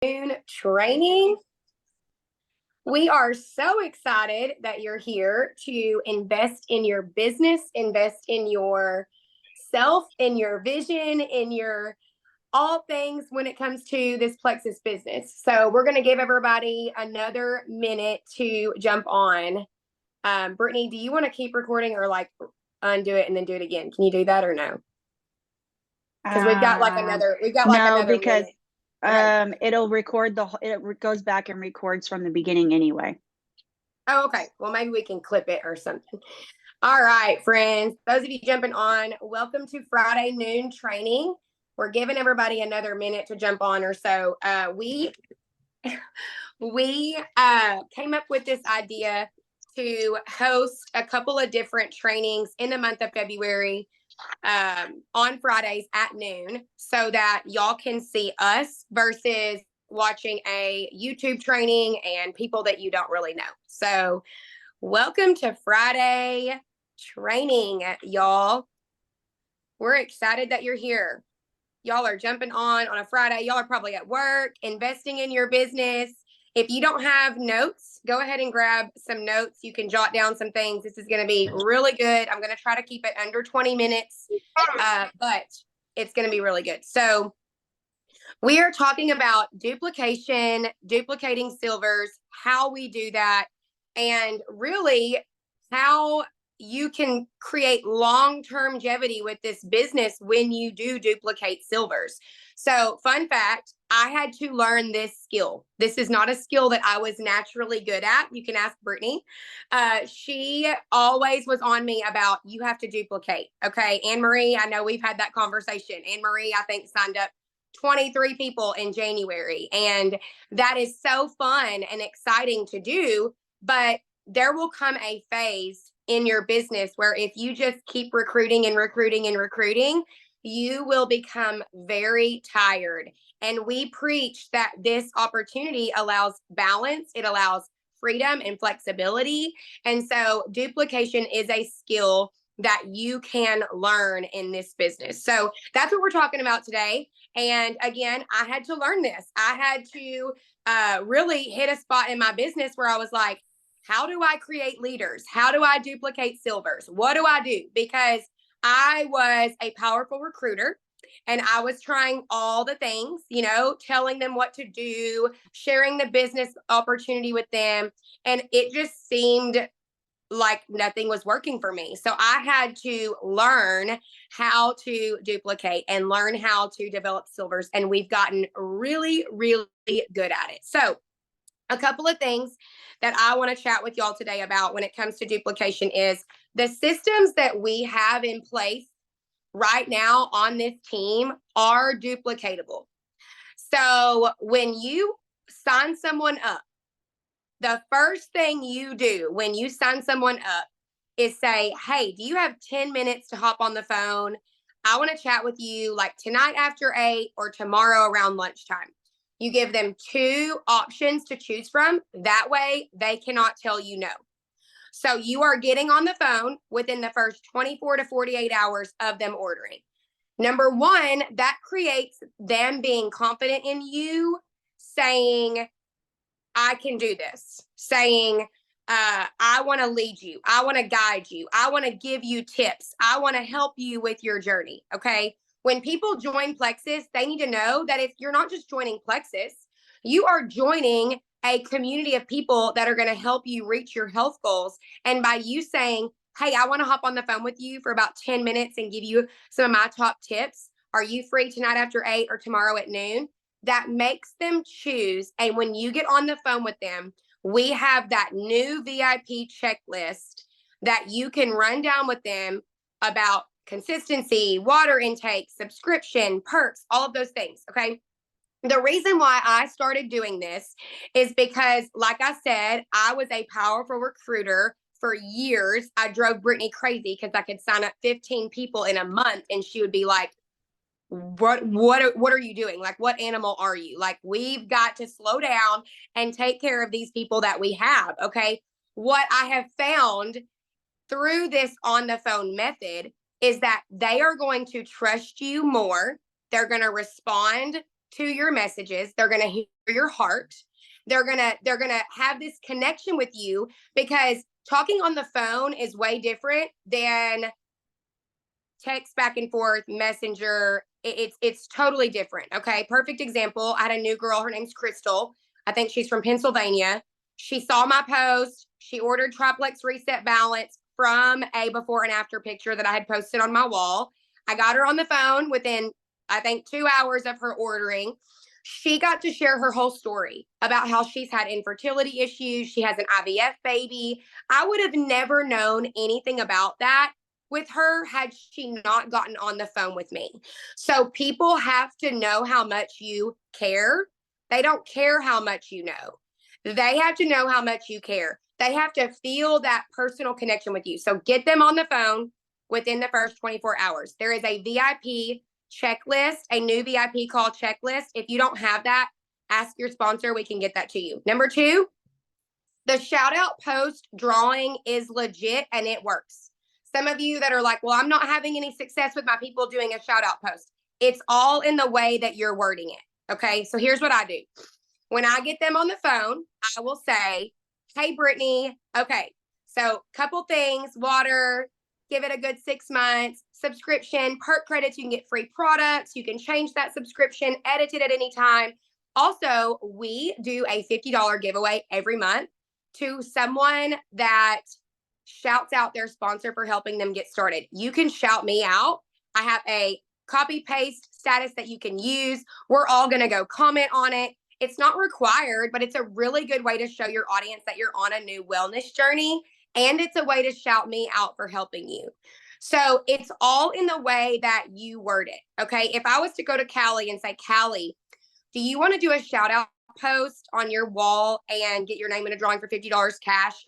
Training. We are so excited that you're here to invest in your business, invest in yourself, in your vision, in your all things when it comes to this Plexus business. So we're going to give everybody another minute to jump on. Brittany, do you want to keep recording or like undo it and then do it again? Can you do that or no? Because we've got like another because minute. Okay. It'll record it goes back and records from the beginning anyway. Oh, okay. Well, maybe we can clip it or something. All right, friends. Those of you jumping on, welcome to Friday noon training. We're giving everybody another minute to jump on or so. We came up with this idea to host a couple of different trainings in the month of February on Fridays at noon so that y'all can see us versus watching a YouTube training and people that you don't really know. So welcome to Friday training, y'all. We're excited that you're here. Y'all are jumping on a Friday. Y'all are probably at work, investing in your business. If you don't have notes, go ahead and grab some notes. You can jot down some things. This is going to be really good. I'm going to try to keep it under 20 minutes, but it's going to be really good. So we are talking about duplication, duplicating silvers, how we do that, and really how you can create long-term longevity with this business when you do duplicate silvers. So fun fact, I had to learn this skill. This is not a skill that I was naturally good at. You can ask Brittany. She always was on me about you have to duplicate. Okay, Anne-Marie, I know we've had that conversation. Anne-Marie, I think, signed up 23 people in January. And that is so fun and exciting to do. But there will come a phase in your business where if you just keep recruiting and recruiting and recruiting, you will become very tired. And we preach that this opportunity allows balance, it allows freedom and flexibility. And so duplication is a skill that you can learn in this business. So that's what we're talking about today. And again, I had to learn this. I had to really hit a spot in my business where I was like, how do I create leaders? How do I duplicate silvers? What do I do? Because I was a powerful recruiter and I was trying all the things, telling them what to do, sharing the business opportunity with them. And it just seemed like nothing was working for me. So I had to learn how to duplicate and learn how to develop silvers. And we've gotten really, really good at it. So a couple of things that I want to chat with y'all today about when it comes to duplication is the systems that we have in place right now on this team are duplicatable. So when you sign someone up, the first thing you do when you sign someone up is say, hey, do you have 10 minutes to hop on the phone? I want to chat with you like tonight after 8 or tomorrow around lunchtime. You give them 2 options to choose from. That way they cannot tell you no. So you are getting on the phone within the first 24 to 48 hours of them ordering. Number 1, that creates them being confident in you, saying, I can do this, saying, I want to lead you. I want to guide you. I want to give you tips. I want to help you with your journey. Okay. When people join Plexus, they need to know that if you're not just joining Plexus, you are joining a community of people that are going to help you reach your health goals. And by you saying, hey, I want to hop on the phone with you for about 10 minutes and give you some of my top tips. Are you free tonight after 8 or tomorrow at noon? That makes them choose. And when you get on the phone with them, we have that new VIP checklist that you can run down with them about consistency, water intake, subscription, perks, all of those things. Okay. The reason why I started doing this is because, like I said, I was a powerful recruiter for years. I drove Brittany crazy because I could sign up 15 people in a month and she would be like, what are you doing? Like, what animal are you? Like, we've got to slow down and take care of these people that we have. Okay. What I have found through this on the phone method is that they are going to trust you more. They're going to respond to your messages. They're going to hear your heart. They're going to have this connection with you, because talking on the phone is way different than text back and forth, messenger. It's totally different. Okay. Perfect example. I had a new girl. Her name's Crystal. I think she's from Pennsylvania. She saw my post. She ordered Triplex Reset Balance from a before and after picture that I had posted on my wall. I got her on the phone within, I think, 2 hours of her ordering. She got to share her whole story about how she's had infertility issues. She has an IVF baby. I would have never known anything about that with her had she not gotten on the phone with me. So people have to know how much you care. They don't care how much you know. They have to know how much you care. They have to feel that personal connection with you. So get them on the phone within the first 24 hours. There is a VIP checklist, a new VIP call checklist. If you don't have that, ask your sponsor. We can get that to you. Number 2, the shout out post drawing is legit and it works. Some of you that are like, well, I'm not having any success with my people doing a shout out post. It's all in the way that you're wording it. Okay. So here's what I do. When I get them on the phone, I will say, hey, Brittany. Okay. So couple things, water, give it a good 6 months, subscription, perk credits. You can get free products. You can change that subscription, edit it at any time. Also, we do a $50 giveaway every month to someone that shouts out their sponsor for helping them get started. You can shout me out. I have a copy paste status that you can use. We're all going to go comment on it. It's not required, but it's a really good way to show your audience that you're on a new wellness journey. And it's a way to shout me out for helping you. So it's all in the way that you word it. Okay. If I was to go to Callie and say, Callie, do you want to do a shout out post on your wall and get your name in a drawing for $50 cash?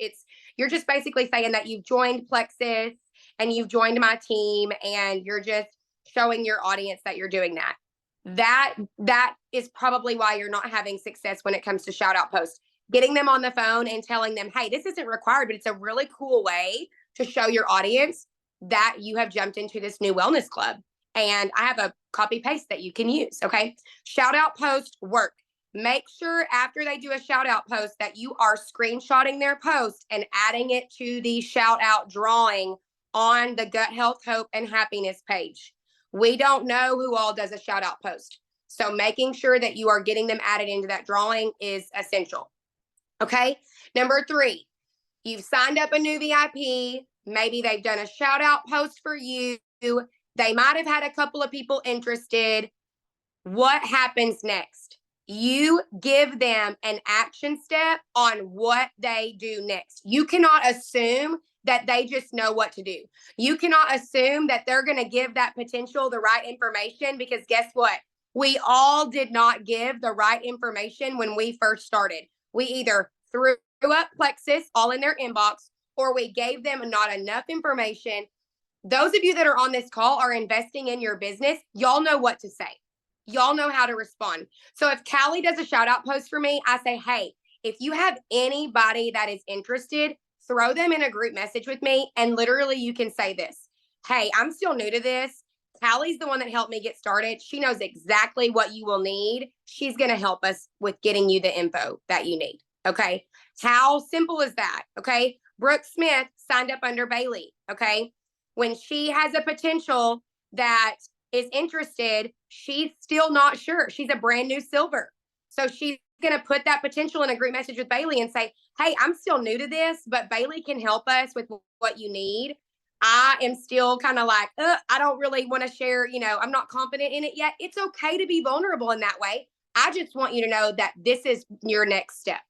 You're just basically saying that you've joined Plexus and you've joined my team, and you're just showing your audience that you're doing that. That is probably why you're not having success when it comes to shout out posts. Getting them on the phone and telling them, hey, this isn't required, but it's a really cool way to show your audience that you have jumped into this new wellness club. And I have a copy paste that you can use. Okay. Shout out post work. Make sure after they do a shout out post that you are screenshotting their post and adding it to the shout out drawing on the Gut Health, Hope, and Happiness page. We don't know who all does a shout out post. So making sure that you are getting them added into that drawing is essential. Okay. Number 3, you've signed up a new VIP. Maybe they've done a shout out post for you. They might have had a couple of people interested. What happens next? You give them an action step on what they do next. You cannot assume that they just know what to do. You cannot assume that they're going to give that potential the right information, because guess what? We all did not give the right information when we first started. We either threw up Plexus all in their inbox, or we gave them not enough information. Those of you that are on this call are investing in your business. Y'all know what to say. Y'all know how to respond. So if Callie does a shout out post for me, I say, hey, if you have anybody that is interested, throw them in a group message with me. And literally you can say this, hey, I'm still new to this. Callie's the one that helped me get started. She knows exactly what you will need. She's going to help us with getting you the info that you need. Okay. How simple is that? Okay. Brooke Smith signed up under Bailey. Okay. When she has a potential that is interested, she's still not sure. She's a brand new silver. So she's going to put that potential in a group message with Bailey and say, hey, I'm still new to this, but Bailey can help us with what you need. I am still kind of like, I don't really want to share, I'm not confident in it yet. It's okay to be vulnerable in that way. I just want you to know that this is your next step.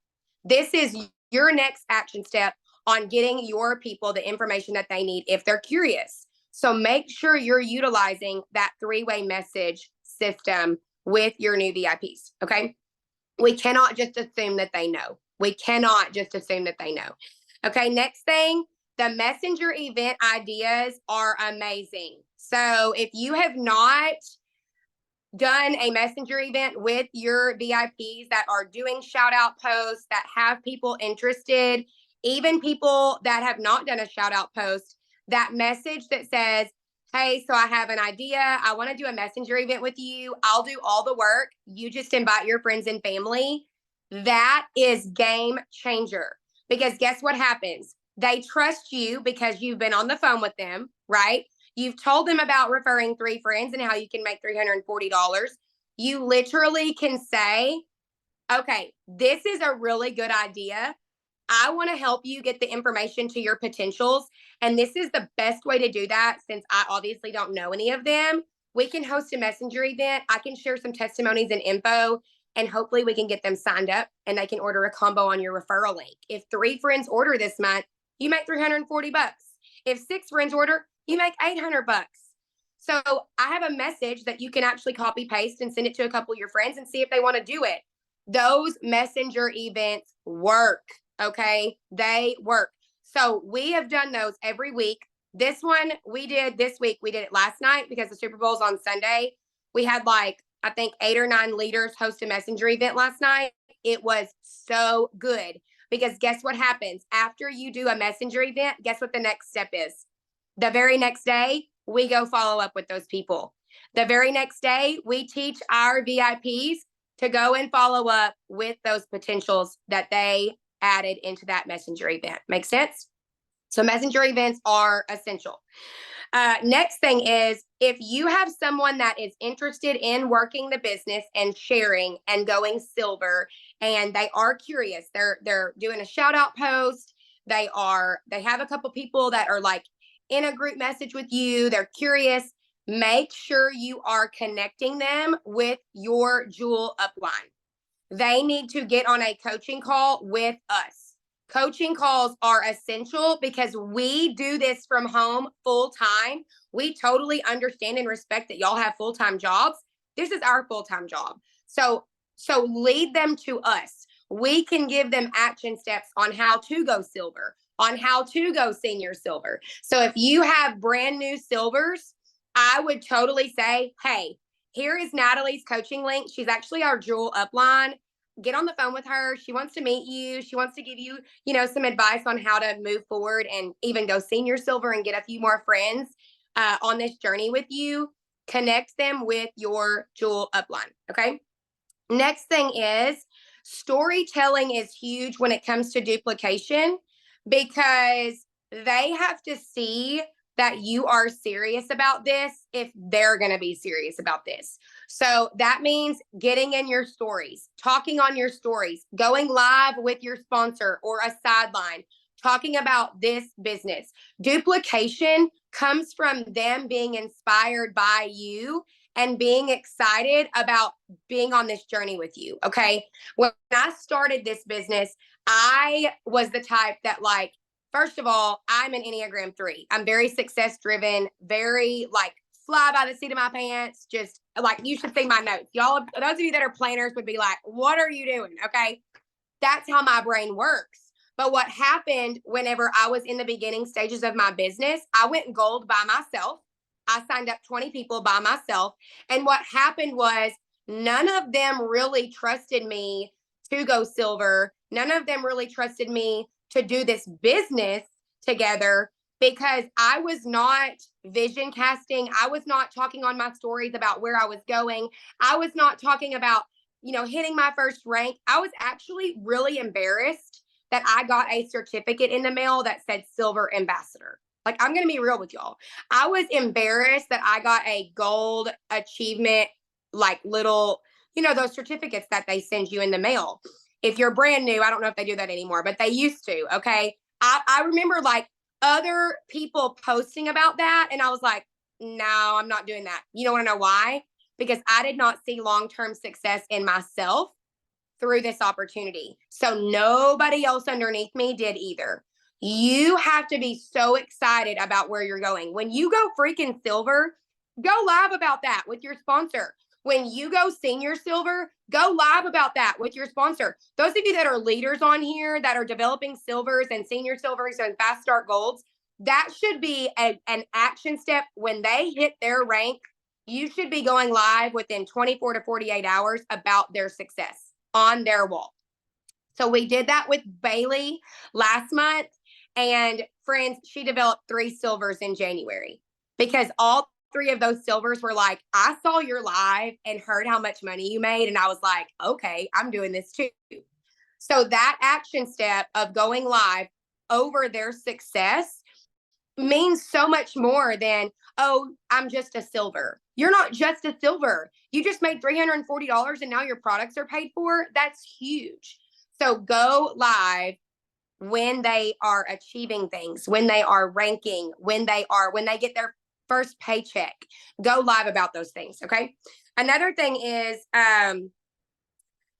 This is your next action step on getting your people the information that they need if they're curious. So make sure you're utilizing that 3-way message system with your new VIPs. Okay. We cannot just assume that they know. We cannot just assume that they know. Okay. Next thing, the messenger event ideas are amazing. So if you have not done a messenger event with your VIPs that are doing shout out posts, that have people interested, even people that have not done a shout out post, that message that says, hey, so I have an idea. I want to do a messenger event with you. I'll do all the work. You just invite your friends and family. That is game changer, because guess what happens? They trust you because you've been on the phone with them, right? You've told them about referring 3 friends and how you can make $340. You literally can say, okay, this is a really good idea. I want to help you get the information to your potentials. And this is the best way to do that, since I obviously don't know any of them. We can host a messenger event. I can share some testimonies and info, and hopefully we can get them signed up and they can order a combo on your referral link. If 3 friends order this month, you make $340. If 6 friends order, you make $800. So I have a message that you can actually copy paste and send it to a couple of your friends and see if they want to do it. Those messenger events work. Okay, they work. So we have done those every week. This one we did this week. We did it last night because the Super Bowl's on Sunday. We had like, I think 8 or 9 leaders host a messenger event last night. It was so good, because guess what happens after you do a messenger event? Guess what the next step is? The very next day, we go follow up with those people. The very next day, we teach our VIPs to go and follow up with those potentials that they added into that messenger event. Make sense? So messenger events are essential. Next thing is, if you have someone that is interested in working the business and sharing and going silver, and they are curious, they're doing a shout out post, they have a couple people that are like in a group message with you, they're curious, make sure you are connecting them with your Jewel upline. They need to get on a coaching call with us. Coaching calls are essential because we do this from home full time. We totally understand and respect that y'all have full-time jobs. This is our full-time job. So lead them to us. We can give them action steps on how to go silver, on how to go senior silver. So if you have brand new silvers, I would totally say, hey, here is Natalie's coaching link. She's actually our Jewel upline. Get on the phone with her. She wants to meet you. She wants to give you, some advice on how to move forward and even go senior silver and get a few more friends on this journey with you. Connect them with your Jewel upline. Okay. Next thing is, storytelling is huge when it comes to duplication, because they have to see that you are serious about this if they're going to be serious about this. So that means getting in your stories, talking on your stories, going live with your sponsor or a sideline, talking about this business. Duplication comes from them being inspired by you and being excited about being on this journey with you. Okay. When I started this business, I was the type that, like, first of all, I'm an Enneagram 3. I'm very success driven, very like fly by the seat of my pants. Just like, you should see my notes. Y'all, those of you that are planners would be like, what are you doing? Okay. That's how my brain works. But what happened whenever I was in the beginning stages of my business, I went gold by myself. I signed up 20 people by myself. And what happened was, none of them really trusted me to go silver. None of them really trusted me to do this business together, because I was not vision casting. I was not talking on my stories about where I was going. I was not talking about, hitting my first rank. I was actually really embarrassed that I got a certificate in the mail that said silver ambassador. Like, I'm going to be real with y'all. I was embarrassed that I got a gold achievement, like little, those certificates that they send you in the mail. If you're brand new, I don't know if they do that anymore, but they used to. Okay. I remember like other people posting about that, and I was like, no, I'm not doing that. You don't want to know why? Because I did not see long-term success in myself through this opportunity. So nobody else underneath me did either. You have to be so excited about where you're going. When you go freaking silver, go live about that with your sponsor. When you go senior silver, go live about that with your sponsor. Those of you that are leaders on here that are developing silvers and senior silvers and fast start golds, that should be an action step. When they hit their rank, you should be going live within 24 to 48 hours about their success on their wall. So we did that with Bailey last month, and friends, she developed 3 silvers in January. because all three of those silvers were like, I saw your live and heard how much money you made. And I was like, okay, I'm doing this too. So that action step of going live over their success means so much more than, oh, I'm just a silver. You're not just a silver. You just made $340 and now your products are paid for. That's huge. So go live when they are achieving things, when they are ranking, when they get their first paycheck. Go live about those things. Okay. Another thing is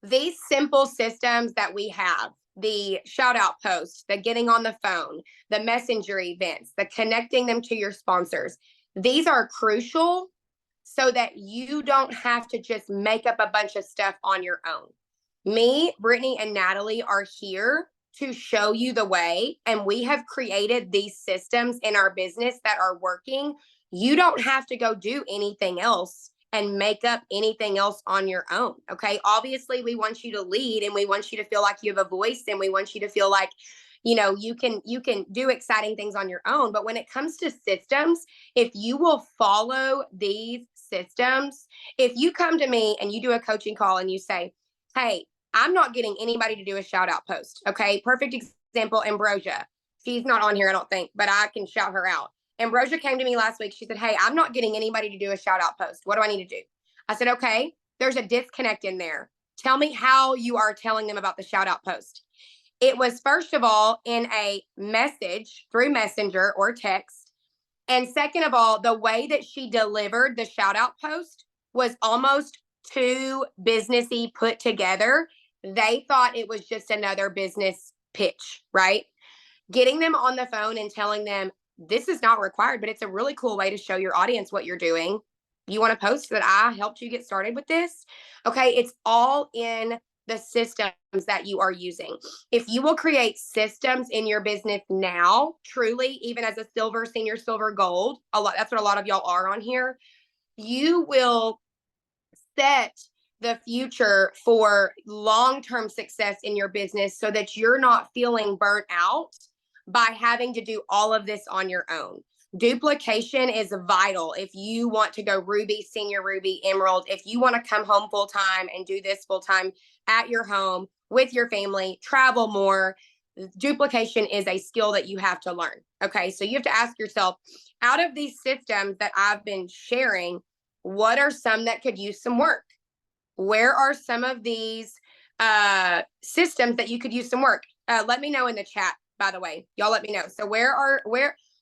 these simple systems that we have, the shout out posts, the getting on the phone, the messenger events, the connecting them to your sponsors. These are crucial so that you don't have to just make up a bunch of stuff on your own. Me, Brittany, and Natalie are here to show you the way, and we have created these systems in our business that are working. You don't have to go do anything else and make up anything else on your own. Okay. Obviously, we want you to lead and we want you to feel like you have a voice and we want you to feel like, you know, you can do exciting things on your own. But when it comes to systems, if you will follow these systems, if you come to me and you do a coaching call and you say, hey, I'm not getting anybody to do a shout out post. Okay. Perfect example, Ambrosia. She's not on here, I don't think, but I can shout her out. Ambrosia came to me last week. She said, hey, I'm not getting anybody to do a shout out post. What do I need to do? I said, okay, there's a disconnect in there. Tell me how you are telling them about the shout out post. It was, first of all, in a message through Messenger or text. And second of all, the way that she delivered the shout out post was almost too businessy put together. They thought it was just another business pitch, right? Getting them on the phone and telling them, this is not required, but it's a really cool way to show your audience what you're doing. You want to post that I helped you get started with this? Okay, it's all in the systems that you are using. If you will create systems in your business now, truly, even as a silver, senior, silver, gold, that's what a lot of y'all are on here, you will set the future for long-term success in your business so that you're not feeling burnt out by having to do all of this on your own. Duplication is vital if you want to go Ruby, Senior Ruby, Emerald. If you want to come home full time and do this full time at your home with your family, travel more, duplication is a skill that you have to learn. Okay, so you have to ask yourself, out of these systems that I've been sharing, what are some that could use some work? Where are some of these systems that you could use some work? Let me know in the chat, by the way. Y'all let me know. So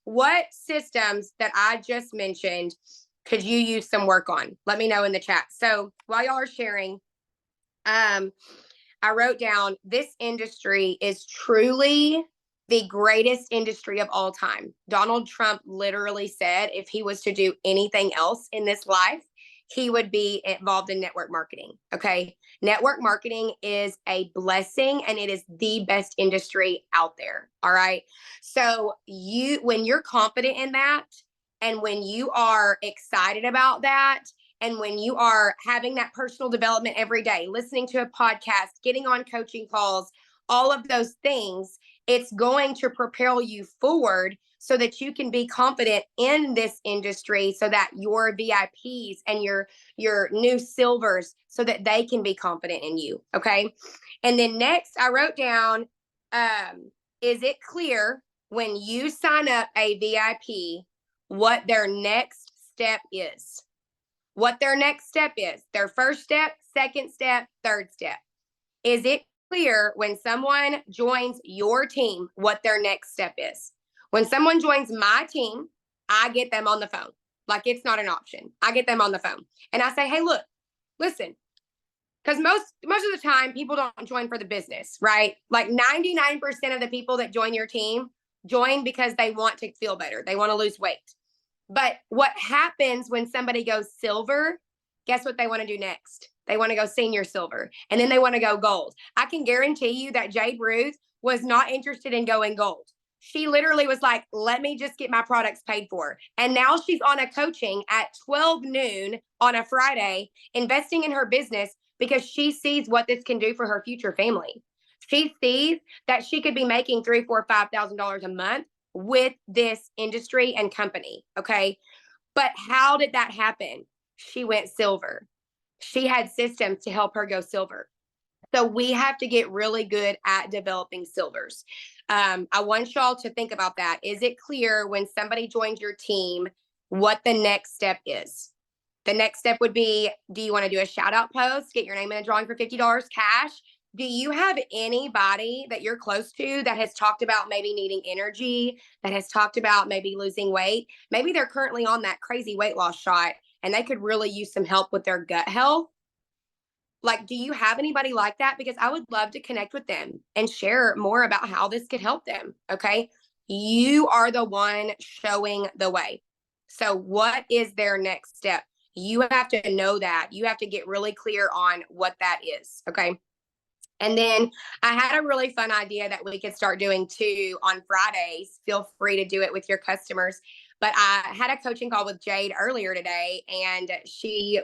what systems that I just mentioned could you use some work on? Let me know in the chat. So while y'all are sharing, I wrote down, this industry is truly the greatest industry of all time. Donald Trump literally said if he was to do anything else in this life, he would be involved in network marketing. Okay. Network marketing is a blessing and it is the best industry out there. All right. So when you're confident in that, and when you are excited about that, and when you are having that personal development every day, listening to a podcast, getting on coaching calls, all of those things, it's going to propel you forward so that you can be confident in this industry, so that your VIPs and your new silvers, so that they can be confident in you. Okay. And then next I wrote down, is it clear when you sign up a VIP what their next step is? What their next step is, their first step, second step, third step. Is it clear when someone joins your team what their next step is? When someone joins my team, I get them on the phone. Like, it's not an option. I get them on the phone and I say, hey, look, listen, because most of the time people don't join for the business, right? Like 99% of the people that join your team join because they want to feel better. They want to lose weight. But what happens when somebody goes silver, guess what they want to do next? They want to go senior silver, and then they want to go gold. I can guarantee you that Jade Ruth was not interested in going gold. She literally was like, let me just get my products paid for. And now she's on a coaching at 12 noon on a Friday, investing in her business because she sees what this can do for her future family. She sees that she could be making $3,000, $4,000, $5,000 a month with this industry and company. Okay. But how did that happen? She went silver. She had systems to help her go silver. So we have to get really good at developing silvers. I want y'all to think about that. Is it clear when somebody joins your team what the next step is? The next step would be, do you want to do a shout out post, get your name in a drawing for $50 cash? Do you have anybody that you're close to that has talked about maybe needing energy, that has talked about maybe losing weight? Maybe they're currently on that crazy weight loss shot and they could really use some help with their gut health. Like, do you have anybody like that? Because I would love to connect with them and share more about how this could help them. Okay. You are the one showing the way. So what is their next step? You have to know that. You have to get really clear on what that is. Okay. And then I had a really fun idea that we could start doing too on Fridays. Feel free to do it with your customers. But I had a coaching call with Jade earlier today, and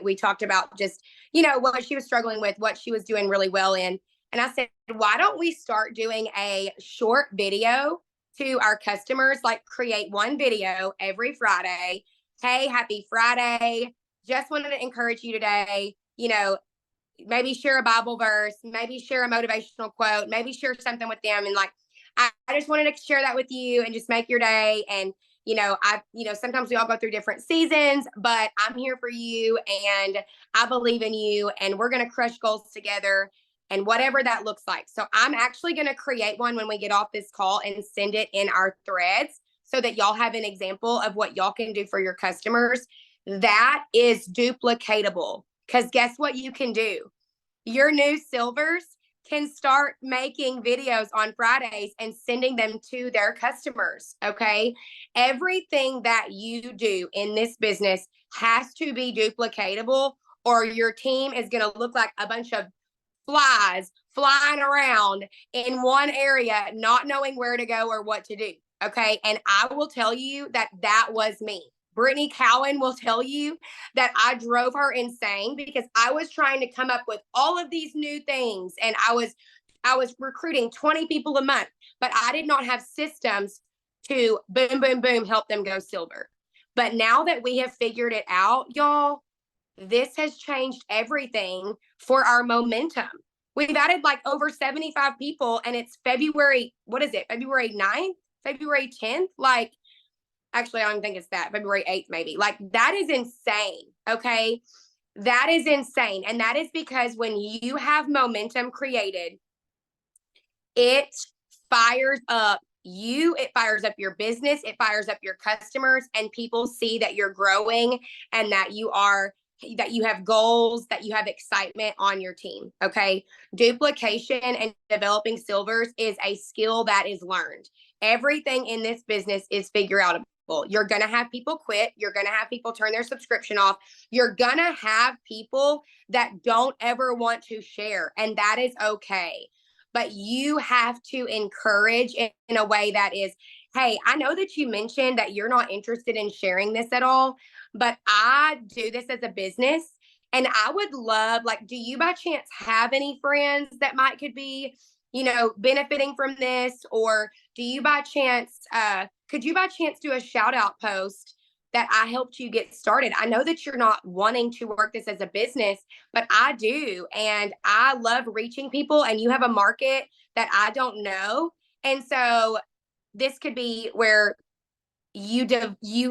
we talked about just, what she was struggling with, what she was doing really well in. And I said, why don't we start doing a short video to our customers, like create one video every Friday. Hey, happy Friday. Just wanted to encourage you today, maybe share a Bible verse, maybe share a motivational quote, maybe share something with them. And like, I just wanted to share that with you and just make your day. And, sometimes we all go through different seasons, but I'm here for you and I believe in you and we're going to crush goals together and whatever that looks like. So I'm actually going to create one when we get off this call and send it in our threads so that y'all have an example of what y'all can do for your customers. That is duplicatable. Because guess what you can do? Your new silvers can start making videos on Fridays and sending them to their customers. Okay. Everything that you do in this business has to be duplicatable, or your team is going to look like a bunch of flies flying around in one area, not knowing where to go or what to do. Okay. And I will tell you that was me. Brittany Cowan will tell you that I drove her insane because I was trying to come up with all of these new things and I was recruiting 20 people a month, but I did not have systems to boom, boom, boom, help them go silver. But now that we have figured it out, y'all, this has changed everything for our momentum. We've added like over 75 people and it's February, what is it? February 9th, February 10th? Like, actually, I don't think it's that. February 8th, maybe. Like, that is insane. Okay. That is insane. And that is because when you have momentum created, it fires up you, it fires up your business, it fires up your customers, and people see that you're growing and that you have goals, that you have excitement on your team. Okay. Duplication and developing silvers is a skill that is learned. Everything in this business is figure outable. You're going to have people quit. You're going to have people turn their subscription off. You're going to have people that don't ever want to share, and that is okay. But you have to encourage in a way that is, hey, I know that you mentioned that you're not interested in sharing this at all, but I do this as a business. And I would love, like, do you by chance have any friends that could be, benefiting from this? Or do you by chance, could you by chance do a shout out post that I helped you get started? I know that you're not wanting to work this as a business, but I do. And I love reaching people, and you have a market that I don't know. And so this could be where you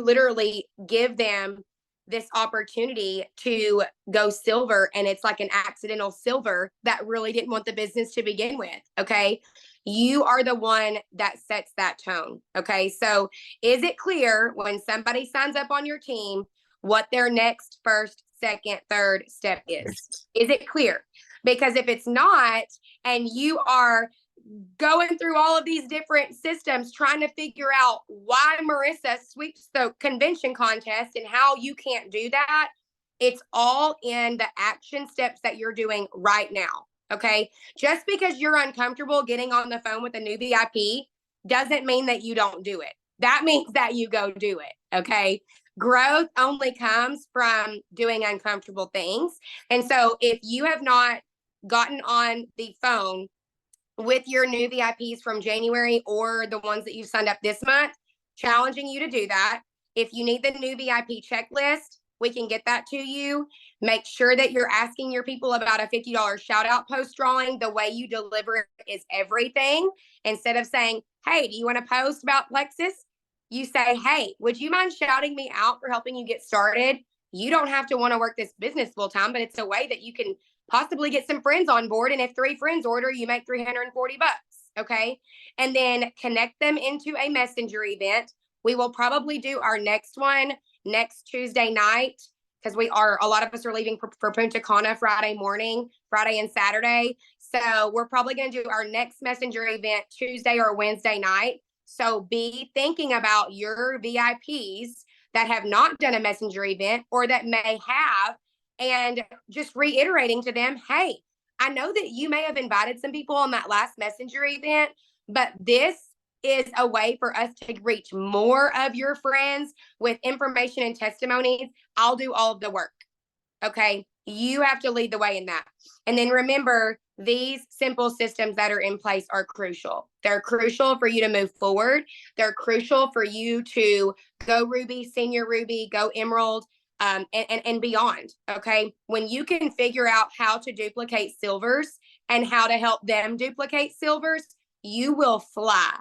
literally give them this opportunity to go silver, and it's like an accidental silver that really didn't want the business to begin with. Okay. You are the one that sets that tone. Okay. So is it clear when somebody signs up on your team what their next, first, second, third step is? Is it clear? Because if it's not, and you are going through all of these different systems trying to figure out why Marissa sweeps the convention contest and how you can't do that, it's all in the action steps that you're doing right now. Okay. Just because you're uncomfortable getting on the phone with a new VIP doesn't mean that you don't do it. That means that you go do it. Okay. Growth only comes from doing uncomfortable things. And so if you have not gotten on the phone with your new VIPs from January or the ones that you signed up this month, challenging you to do that. If you need the new VIP checklist, we can get that to you. Make sure that you're asking your people about a $50 shout out post drawing. The way you deliver it is everything. Instead of saying, hey, do you want to post about Plexus? You say, hey, would you mind shouting me out for helping you get started? You don't have to want to work this business full time, but it's a way that you can possibly get some friends on board. And if 3 friends order, you make $340. Okay. And then connect them into a messenger event. We will probably do our next one next Tuesday night, because a lot of us are leaving for Punta Cana Friday morning, Friday and Saturday. So we're probably going to do our next messenger event Tuesday or Wednesday night. So be thinking about your VIPs that have not done a messenger event or that may have, and just reiterating to them, hey, I know that you may have invited some people on that last messenger event, but this is a way for us to reach more of your friends with information and testimonies. I'll do all of the work. Okay. You have to lead the way in that. And then remember, these simple systems that are in place are crucial. They're crucial for you to move forward. They're crucial for you to go Ruby, senior Ruby, go Emerald, and beyond. Okay. When you can figure out how to duplicate silvers and how to help them duplicate silvers, you will fly.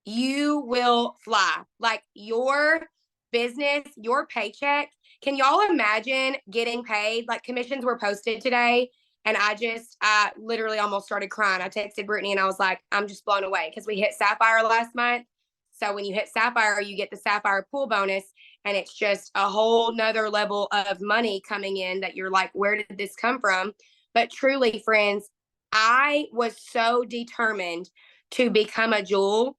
You will fly. Like your business, your paycheck. Can y'all imagine getting paid? Like commissions were posted today, and I literally almost started crying. I texted Brittany and I was like, I'm just blown away because we hit Sapphire last month. So when you hit Sapphire, you get the Sapphire pool bonus, and it's just a whole nother level of money coming in that you're like, where did this come from? But truly, friends, I was so determined to become a jewel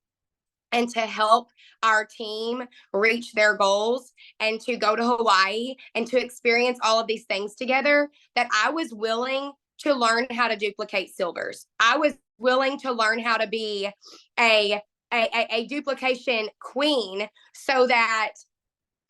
and to help our team reach their goals and to go to Hawaii and to experience all of these things together, that I was willing to learn how to duplicate silvers. I was willing to learn how to be a duplication queen so that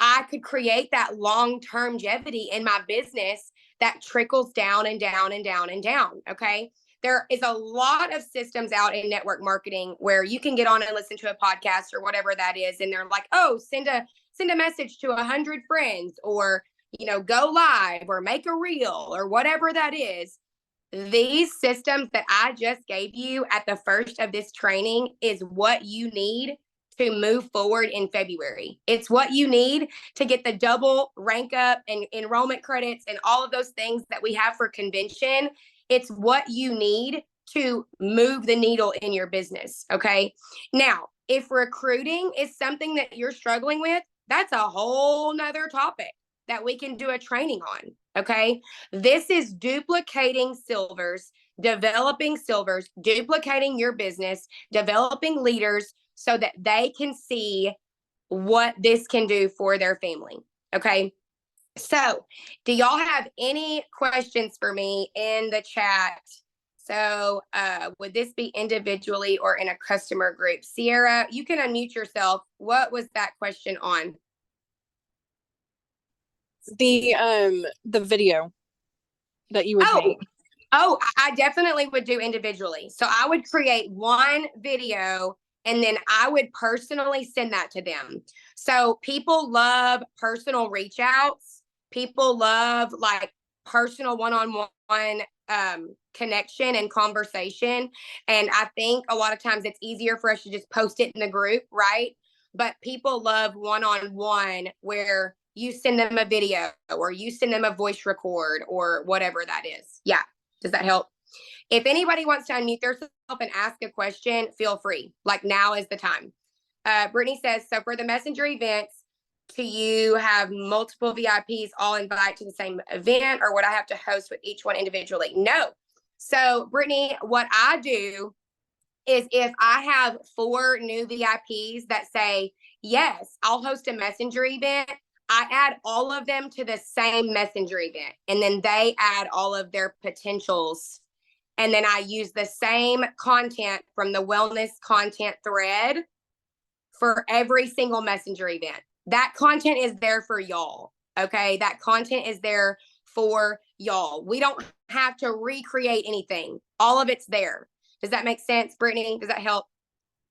I could create that long-term longevity in my business that trickles down and down and down and down. Okay. There is a lot of systems out in network marketing where you can get on and listen to a podcast or whatever that is. And they're like, oh, send a message to 100 friends, or, go live or make a reel or whatever that is. These systems that I just gave you at the first of this training is what you need to move forward in February. It's what you need to get the double rank up and enrollment credits and all of those things that we have for convention. It's what you need to move the needle in your business. Okay. Now, if recruiting is something that you're struggling with, that's a whole nother topic that we can do a training on. Okay. This is duplicating silvers, developing silvers, duplicating your business, developing leaders so that they can see what this can do for their family. Okay. So, do y'all have any questions for me in the chat? So, would this be individually or in a customer group? Sierra, you can unmute yourself. What was that question on? The video that you would make. Oh, I definitely would do individually. So I would create one video and then I would personally send that to them. So people love personal reach outs. People love like personal one-on-one connection and conversation. And I think a lot of times it's easier for us to just post it in the group, right? But people love one-on-one where you send them a video or you send them a voice record or whatever that is. Yeah. Does that help? If anybody wants to unmute themselves and ask a question, feel free. Like now is the time. Brittany says, so for the messenger events, do you have multiple VIPs all invite to the same event, or would I have to host with each one individually? No. So Brittany, what I do is if I have 4 new VIPs that say, yes, I'll host a messenger event, I add all of them to the same messenger event, and then they add all of their potentials. And then I use the same content from the wellness content thread for every single messenger event. That content is there for y'all. Okay. That content is there for y'all. We don't have to recreate anything. All of it's there. Does that make sense, Brittany? Does that help?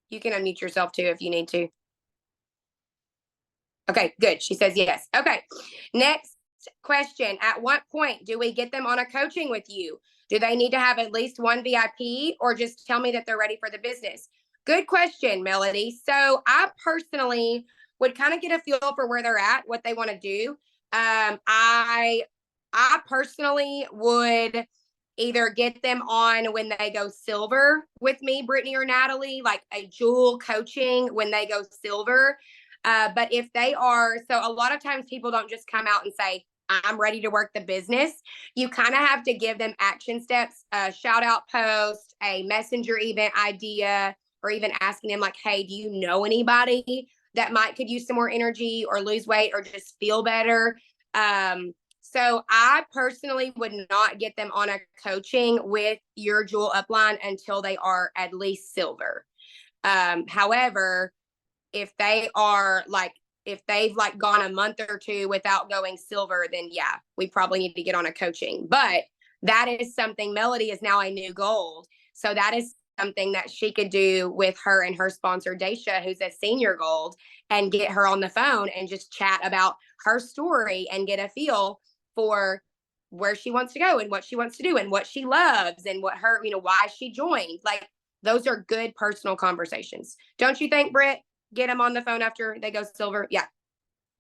You can unmute yourself too if you need to. Okay, good. She says yes. Okay. Next question. At what point do we get them on a coaching with you? Do they need to have at least one VIP or just tell me that they're ready for the business? Good question, Melody. So I personally would kind of get a feel for where they're at, what they want to do. I personally would either get them on when they go silver with me, Brittany or Natalie, like a jewel coaching when they go silver. But if they are, so a lot of times people don't just come out and say, I'm ready to work the business. You kind of have to give them action steps, a shout out post, a messenger event idea, or even asking them like, hey, do you know anybody that could use some more energy or lose weight or just feel better? So I personally would not get them on a coaching with your jewel upline until they are at least silver. However, if they've gone a month or two without going silver, then yeah, we probably need to get on a coaching. But that is something, Melody is now a new gold. So that is something that she could do with her and her sponsor, Daisha, who's a senior gold, and get her on the phone and just chat about her story and get a feel for where she wants to go and what she wants to do and what she loves and what her, why she joined. Like, those are good personal conversations. Don't you think, Britt? Get them on the phone after they go silver. Yeah.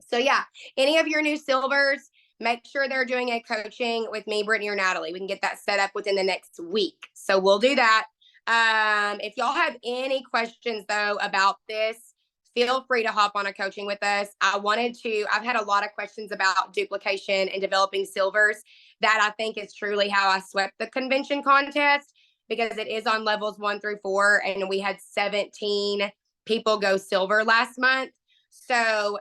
So yeah, any of your new silvers, make sure they're doing a coaching with me, Brittany or Natalie. We can get that set up within the next week. So we'll do that. If y'all have any questions though about this, feel free to hop on a coaching with us. I've had a lot of questions about duplication and developing silvers. That I think is truly how I swept the convention contest, because it is on levels 1 through 4. And we had 17 people go silver last month. So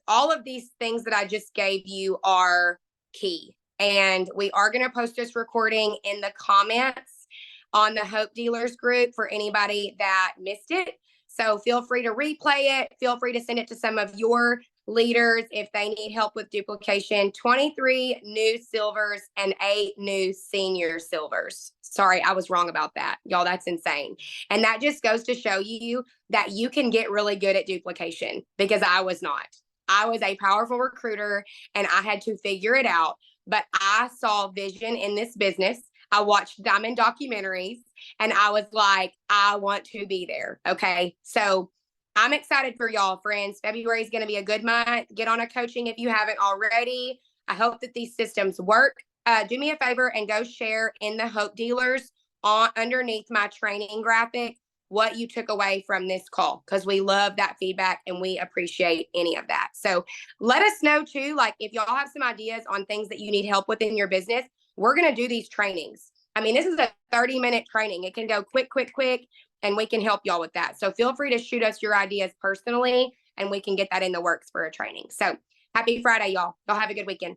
all of these things that I just gave you are key. And we are going to post this recording in the comments on the Hope Dealers group for anybody that missed it. So feel free to replay it. Feel free to send it to some of your leaders if they need help with duplication. 23 new silvers and 8 new senior silvers. Sorry, I was wrong about that. Y'all, that's insane. And that just goes to show you that you can get really good at duplication, because I was not. I was a powerful recruiter and I had to figure it out. But I saw vision in this business. I watched diamond documentaries and I was like, I want to be there. Okay. So I'm excited for y'all, friends. February is going to be a good month. Get on a coaching if you haven't already. I hope that these systems work. Do me a favor and go share in the Hope Dealers underneath my training graphic what you took away from this call, because we love that feedback and we appreciate any of that. So let us know too, like if y'all have some ideas on things that you need help with in your business. We're going to do these trainings. I mean, this is a 30-minute training. It can go quick, and we can help y'all with that. So feel free to shoot us your ideas personally, and we can get that in the works for a training. So happy Friday, y'all. Y'all have a good weekend.